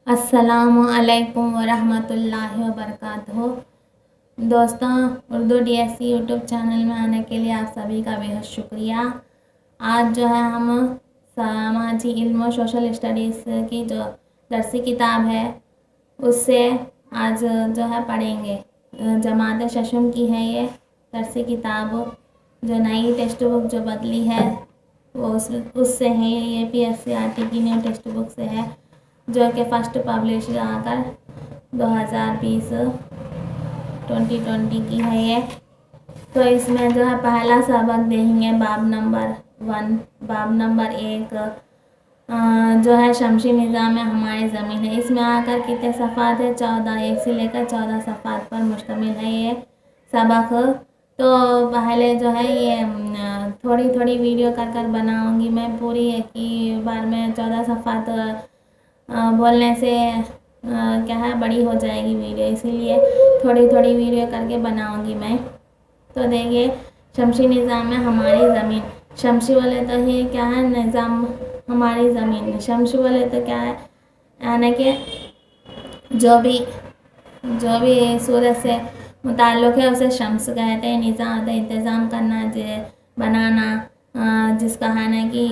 السلام علیکم ورحمۃ اللہ وبرکاتہ۔ دوستوں، اردو DSC یوٹیوب چینل میں آنے کے لیے آپ سبھی کا بہت شکریہ۔ آج جو ہے ہم سماجی علم و سوشل اسٹڈیز کی جو درسی کتاب ہے اس سے آج جو ہے پڑھیں گے۔ جماعت ششم کی ہے یہ درسی کتاب، جو نئی ٹیکسٹ بک جو بدلی ہے وہ اس سے ہے۔ یہ PSC RT کی نیو ٹیکسٹ بک سے ہے، جو کہ فرسٹ پبلش آ کر 2020 کی ہے یہ۔ تو اس میں جو ہے پہلا سبق دیکھیں گے باب نمبر 1، باب نمبر 1 جو ہے شمسی نظام میں ہماری زمین ہے۔ اس میں آ کر کتنے صفحات ہے؟ 14، 1 سے لے کر 14 صفحات پر مشتمل ہے یہ سبق۔ تو پہلے جو ہے یہ تھوڑی تھوڑی ویڈیو کر بناؤں گی میں، پوری ایک ہی بار میں 14 صفحات بولنے سے کیا ہے بڑی ہو جائے گی ویڈیو، اسی لیے تھوڑی تھوڑی ویڈیو کر کے بناؤں گی میں۔ تو دیکھیے شمسی نظام میں ہماری زمین، شمسی والے تو یہ کیا ہے نظام ہماری زمین، شمسی والے تو کیا ہے یعنی کہ جو بھی سورج سے متعلق ہے اسے شمس کہتے ہیں۔ نظام انتظام کرنا، بنانا، جس کا ہے نا کہ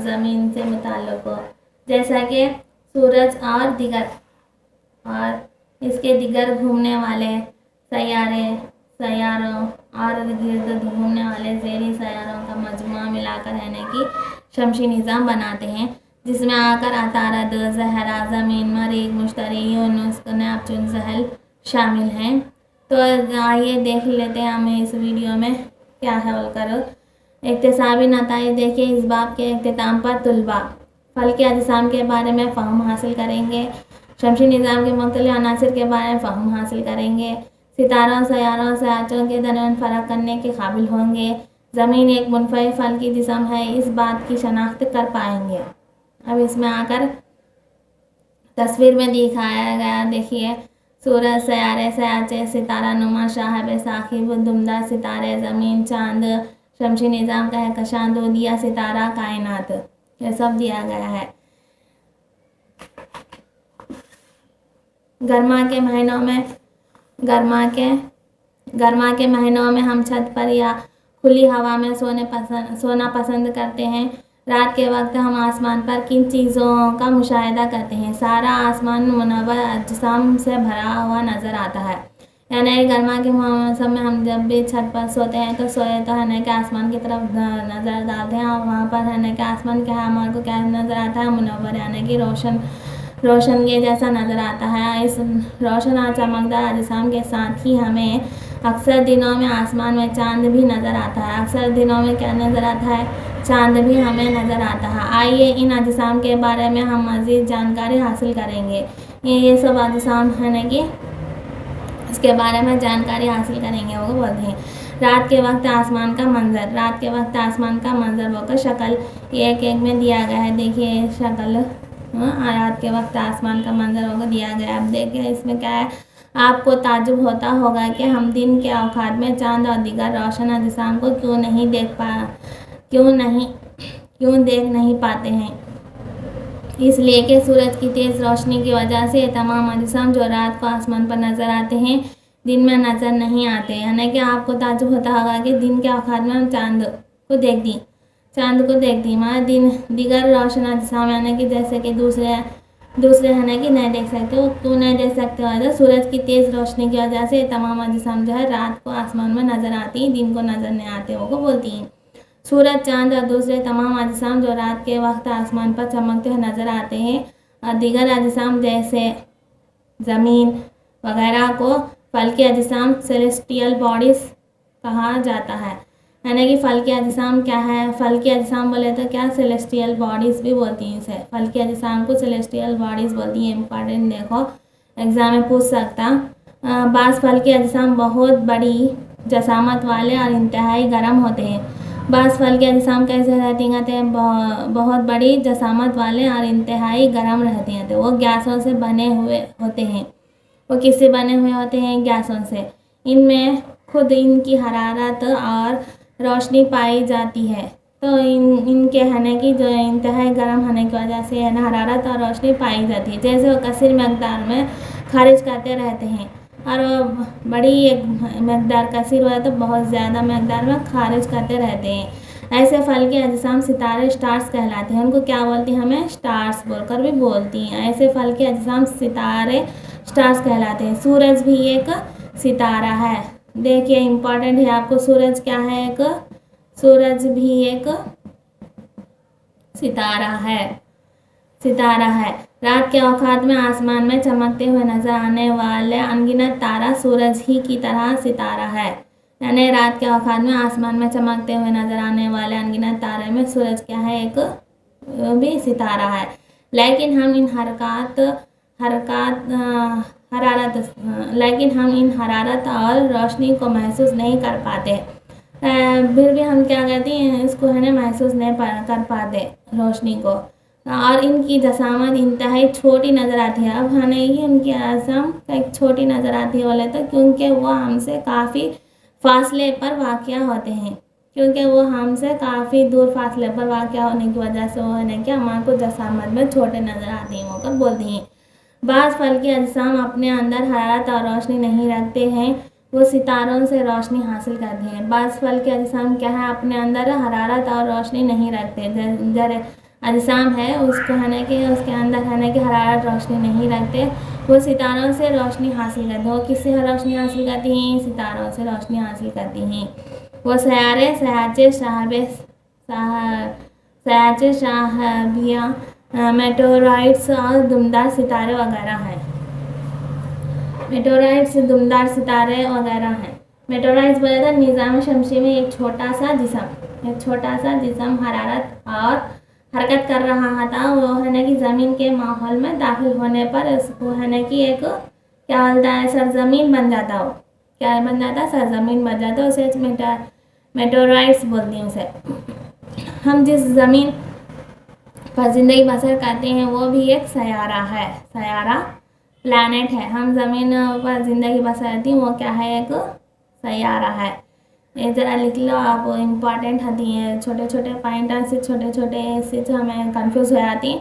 زمین سے متعلق ہو، جیسا کہ سورج اور اس کے دیگر گھومنے والے سیاروں اور گرد گھومنے والے زیریں سیاروں کا مجموعہ ملا کر ہے نا کہ شمسی نظام بناتے ہیں، جس میں آ کر عطارد، زہرہ، زمین، مریخ، مشتری، یونس، نیپچون، زحل شامل ہیں۔ تو آئیے دیکھ لیتے ہیں ہمیں اس ویڈیو میں کیا ہے بول کر۔ اکتسابی نتائج دیکھیے اس باب کے اختتام پر طلباء فلکی اجسام کے بارے میں فہم حاصل کریں گے، شمسی نظام کے مختلف عناصر کے بارے میں فہم حاصل کریں گے، ستاروں، سیاروں اور سیارچوں کے درمیان فرق کرنے کے قابل ہوں گے، زمین ایک منفرد فلکی جسم ہے اس بات کی شناخت کر پائیں گے۔ اب اس میں آ کر تصویر میں دکھایا گیا دیکھیے سورج، سیارے، سیارچے، ستارہ نما، شاہب ثاقب، دمدار ستارے، زمین، چاند، شمسی نظام، کہکشاں، دودیہ ستارہ، کائنات، یہ سب دیا گیا ہے۔ گرما کے مہینوں میں ہم چھت پر یا کھلی ہوا میں سونا پسند کرتے ہیں۔ رات کے وقت ہم آسمان پر کن چیزوں کا مشاہدہ کرتے ہیں؟ سارا آسمان منور اجسام سے بھرا ہوا نظر آتا ہے۔ یعنی گرما کے موسم میں ہم جب بھی چھت پر سوتے ہیں تو ہے نا کہ آسمان کی طرف نظر ڈالتے ہیں، اور وہاں پر ہے نا کہ آسمان کیا ہے ہمارے کو کیا نظر آتا ہے؟ منور، یعنی کہ روشن کے جیسا نظر آتا ہے۔ اس روشن اور چمکدار اجسام کے ساتھ ہی ہمیں اکثر دنوں میں آسمان میں چاند بھی نظر آتا ہے۔ اکثر دنوں میں کیا نظر آتا ہے؟ چاند بھی ہمیں نظر آتا ہے۔ آئیے ان اجسام کے بارے میں ہم مزید جانکاری حاصل کریں گے۔ یہ سب اجسام ہے نا کہ اس کے بارے میں جانکاری حاصل کریں گے، وہ بولتے ہیں۔ رات کے وقت آسمان کا منظر، رات کے وقت آسمان کا منظر وہ کا شکل ایک میں دیا گیا ہے۔ دیکھیے شکل رات کے وقت آسمان کا منظر وہ دیا گیا ہے۔ اب دیکھیں اس میں کیا ہے، آپ کو تعجب ہوتا ہوگا کہ ہم دن کے اوقات میں چاند اور دیگر روشن اجسام کو کیوں دیکھ نہیں پاتے ہیں؟ اس لیے کہ سورج کی تیز روشنی کی وجہ سے تمام اجسام جو رات کو آسمان پر نظر آتے ہیں دن میں نظر نہیں آتے۔ یعنی کہ آپ کو تعجب ہوتا ہوگا کہ دن کے اوقات میں ہم چاند کو دیکھتی مگر دیگر روشن اجسام یعنی کہ جیسے کہ دوسرے ہے نا کہ نہیں دیکھ سکتے۔ وہ کیوں نہیں دیکھ سکتے ہوتے؟ سورج کی تیز روشنی کی وجہ سے تمام اجسام جو ہے رات کو آسمان میں نظر آتی ہیں، دن کو نظر نہیں آتے، وہ کو بولتی ہیں۔ سورج، چاند اور دوسرے تمام اجسام جو رات کے وقت آسمان پر چمکتے ہوئے نظر آتے ہیں، اور دیگر اجسام جیسے زمین وغیرہ کو فلکی اجسام سیلیسٹیل باڈیز کہا جاتا ہے۔ یعنی کہ فلکی اجسام کیا ہے؟ فلکی اجسام بولے تو کیا سیلیسٹیل باڈیز بھی بولتی ہیں اسے، فلکی اجسام کو سیلیسٹیل باڈیز بولتی ہیں۔ امپورٹنٹ دیکھو ایگزام میں پوچھ سکتا۔ بعض فلکی اجسام بہت بڑی جسامت والے اور انتہائی گرم ہوتے ہیں۔ بعض فلکی اجسام کیسے رہتی ہیں؟ بہت بڑی جسامت والے اور انتہائی گرم رہتے ہیں۔ وہ گیسوں سے بنے ہوئے ہوتے ہیں۔ وہ کس سے بنے ہوئے ہوتے ہیں؟ گیسوں سے۔ ان میں خود ان کی حرارت اور روشنی پائی جاتی ہے۔ तो इनके होने की जो इंतहाई गर्म होने की वजह से हरारत और रोशनी पाई जाती है। जैसे वो कसीर मकदार में खारिज करते रहते हैं और वो बड़ी एक मकदार कसीर हुआ तो बहुत ज़्यादा मकदार में खारिज करते रहते हैं। ऐसे फल के अजसाम सितारे स्टार्स कहलाते हैं। उनको क्या बोलती हैं? हमें स्टार्स बोलकर भी बोलती हैं। ऐसे फल के अजसाम सितारे स्टार्स कहलाते हैं। सूरज भी एक सितारा है। देखिए इम्पॉर्टेंट है आपको, सूरज क्या है? एक सूरज भी एक सितारा है। सितारा है। रात के औकात में आसमान में चमकते हुए नजर आने वाले अनगिनत तारा सूरज ही की तरह सितारा है। यानी रात के औकात में आसमान में चमकते हुए नजर आने वाले अनगिनत तारे में सूरज क्या है? एक भी सितारा है। लेकिन हम इन हरारत और रोशनी को महसूस नहीं कर पाते। फिर भी हम क्या कहते हैं? इसको है ना महसूस नहीं कर पाते रोशनी को, और इनकी जसामत इंतहाई छोटी नज़र आती है। अब हमें ये उनकी आसम एक छोटी नज़र आती है बोले तो क्योंकि वो हमसे काफ़ी फासले पर वाक़या होते हैं। क्योंकि वो हमसे काफ़ी दूर फासले पर वाक़या होने की वजह से वो है कि हमारे को जसामत में छोटे नज़र आते हैं होकर बोलती हैं। बाज़ फल के अजसाम अपने अंदर हरारत और रोशनी नहीं रखते हैं, वो सितारों से रोशनी हासिल करते हैं। बाज़ फल के अजसाम क्या है? अपने अंदर हरारत और रोशनी नहीं रखते। जर अजसाम है उसको है कि उसके अंदर है कि हरारत रोशनी नहीं रखते, वो सितारों से रोशनी हासिल करते हैं। वो किससे रोशनी हासिल करती हैं? सितारों से रोशनी हासिल करती हैं। वो सयारे, सयाचे, शाहबियाँ, मेटोराइट्स और दुमदार सितारे वगैरह हैं। मेटोराइट्स, दुमदार सितारे वगैरह हैं। मेटोराइट्स बोले तो निज़ाम शमसी में एक छोटा सा जिस्म हरारत और हरकत कर रहा था। वो है ना कि ज़मीन के माहौल में दाखिल होने पर उसको है ना कि एक क्या बोलता है? सरजमीन बन जाता। हो क्या बन जाता? सरजमीन बन जाता। उसे मेटोराइट्स बोलते हैं उसे। हम जिस ज़मीन पर ज़िंदगी बसर करते हैं वो भी एक सयारा है। सयारा प्लैनेट है। हम ज़मीन पर ज़िंदगी बसर करती हैं वो क्या है? एक सयारा है। ये ज़रा लिख लो आप, इम्पॉर्टेंट होती हैं। छोटे छोटे पॉइंट से छोटे से जो हमें कंफ्यूज हो जाती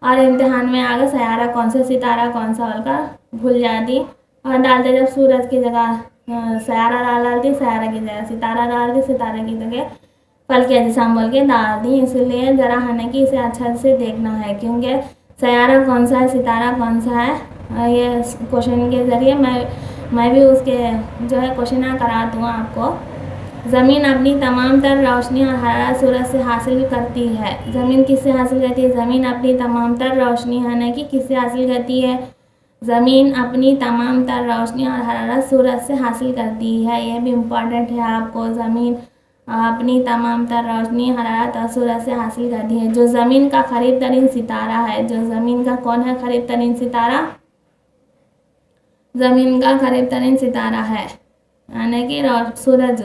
और इम्तिहान में आगे सयारा कौन सा सितारा कौन सा बोलकर भूल जाती और डालते जब सूरज की जगह सयारा डालती, सयारा की जगह सितारा डालती, सितारे की जगह फल के अजसाम बोल के डाल दी। इसलिए ज़रा है कि इसे अच्छा से देखना है क्योंकि सयारा कौन सा है, सितारा कौन सा है, ये क्वेश्चन के ज़रिए मैं भी उसके जो है क्वेश्चन करा दूँ आपको। ज़मीन अपनी तमाम तर रोशनी और हरारत सूरज से हासिल करती है। ज़मीन किससे हासिल करती है? ज़मीन अपनी तमाम तर रोशनी है कि किससे हासिल करती है? ज़मीन अपनी तमाम तर रोशनी और हरारत सूरज से हासिल करती है। ये भी इम्पॉर्टेंट है आपको। ज़मीन अपनी तमाम तर रोशनी, हरारत और सूरज से हासिल करती है। जो ज़मीन का करीब तरीन सितारा है, जो ज़मीन का कौन है करीब तरीन सितारा? ज़मीन का करीब तरीन सितारा है यानी कि सूरज,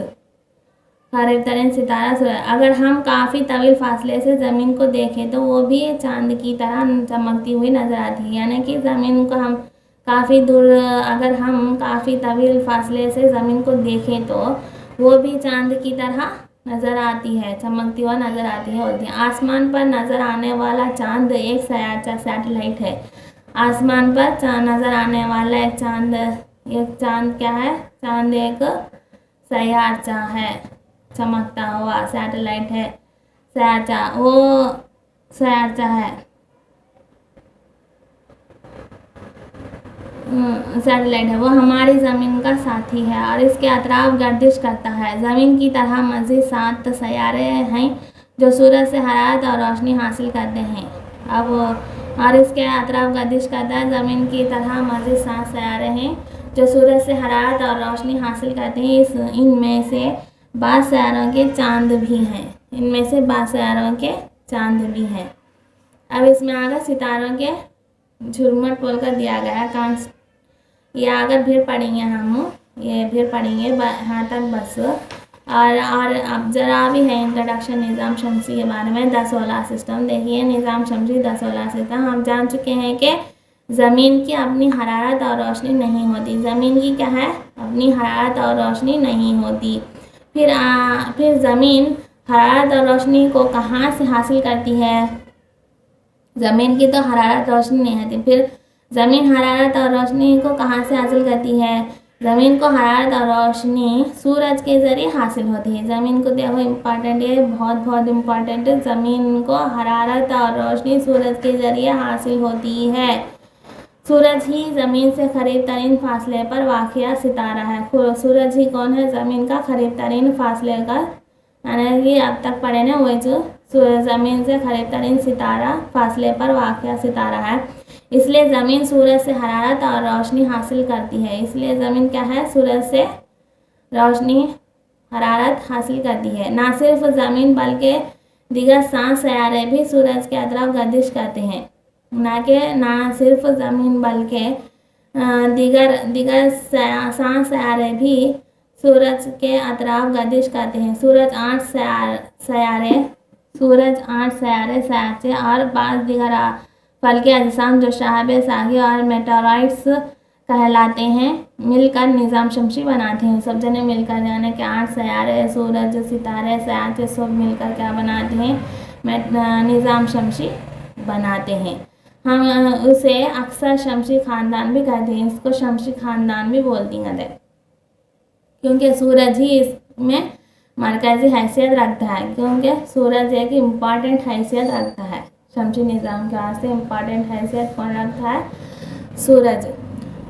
करीब तरीन सितारा सूरज। अगर हम काफ़ी तवील फासले से ज़मीन को देखें तो वो भी चांद की तरह चमकती हुई नज़र आती है। यानी कि ज़मीन को हम काफ़ी दूर, अगर हम काफ़ी तवील फासले से ज़मीन को देखें तो वो भी चांद की तरह नज़र आती है, चमकती हुई नज़र आती है होती है। आसमान पर नज़र आने वाला चांद एक सैटेलाइट है। आसमान पर नज़र आने वाला एक चांद क्या है? चांद एक सयारचा है, चमकता हुआ सैटेलाइट है। सयारचा, वो सयारचा है, सैटेलाइट है। वो हमारी ज़मीन का साथी है और इसके अतराफ गर्दिश करता है। ज़मीन की तरह मज़ीद 7 सयारे हैं जो सूरज से हरारत और रोशनी हासिल करते हैं। अब और इसके अतराफ गर्दिश करता है। ज़मीन की तरह मज़ीद 7 सयारे हैं जो सूरज से हरारत और रोशनी हासिल करते हैं। इनमें से 12 सयारों के चांद भी हैं। इनमें से 12 सयारों के चांद भी हैं। अब इसमें आगे सितारों के झुरमुट बोलकर दिया गया है। ये अगर फिर पढ़ेंगे हम, ये फिर पढ़ेंगे यहाँ तक बस। और अब ज़रा भी है इंट्रोडक्शन निज़ाम शमसी के बारे में। 10 सोलर सिस्टम देखिए। निज़ाम शमसी 10 सोलर सिस्टम हम जान चुके हैं कि ज़मीन की अपनी हरारत और रोशनी नहीं होती। ज़मीन की क्या है? अपनी हरारत और रोशनी नहीं होती। फिर ज़मीन हरारत और रोशनी को कहाँ से हासिल करती है? ज़मीन की तो हरारत रोशनी नहीं आती, फिर ज़मीन हरारत और रोशनी को कहाँ से हासिल करती है? ज़मीन को हरारत और रोशनी सूरज के ज़रिए हासिल होती है। ज़मीन को देखो इम्पॉर्टेंट है, बहुत बहुत इम्पॉर्टेंट है। ज़मीन को हरारत और रोशनी सूरज के ज़रिए हासिल होती है। सूरज ही ज़मीन से करीब तरीन फासले पर वाक़िया सितारा है। सूरज ही कौन है? ज़मीन का करीब तरीन फासले का, यानी कि अब तक पढ़े ना वही जो ज़मीन से करीब तरीन सितारा फासले पर वाक़िया सितारा है। इसलिए ज़मीन सूरज से हरारत और रोशनी हासिल करती है। इसलिए ज़मीन क्या है? सूरज से रोशनी हरारत हासिल करती है। ना सिर्फ ज़मीन बल्कि दीगर 7 सैयारे भी सूरज के अतराफ गर्दिश करते हैं। ना सिर्फ ज़मीन बल्कि दीगर 7 सैयारे भी सूरज के अतराफ गर्दिश करते हैं। सूरज 8 सैयारे साचे और बाज़ दीगर फल्के अजसाम जो शहाब सागी और मेटेराइट्स कहलाते हैं मिलकर निज़ाम शमसी बनाते हैं। सब जने मिलकर, यानी कि 8 सैयारे, सूरज, सितारे, साचे सब मिलकर क्या बनाते हैं? निज़ाम शमसी बनाते हैं। हम उसे अक्सर शमसी ख़ानदान भी कहते हैं। इसको शमसी ख़ानदान भी बोलती हैं, क्योंकि सूरज ही इसमें मरकज़ी हैसियत रखता है। क्योंकि सूरज एक इम्पॉर्टेंट हैसियत रखता है। शमसी निज़ाम के वास्ते इम्पॉर्टेंट हैसियत कौन रखता है? सूरज।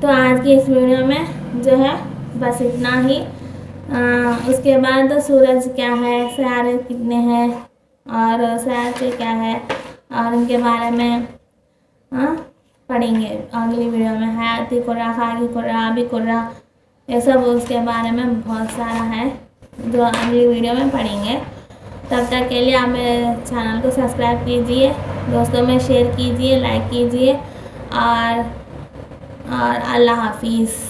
तो आज की इस वीडियो में जो है बस इतना ही। उसके बाद सूरज क्या है, सैयारे कितने हैं और सैयारे क्या है और उनके बारे में पढ़ेंगे अगली वीडियो में। हयाती कुर्रा, खाकी कुर्रा, आबी कुर्रा, ये सब उसके बारे में बहुत सारा है जो अगली वीडियो में पढ़ेंगे। तब तक के लिए आप मेरे चैनल को सब्सक्राइब कीजिए, दोस्तों में शेयर कीजिए, लाइक कीजिए और अल्लाह हाफिज़।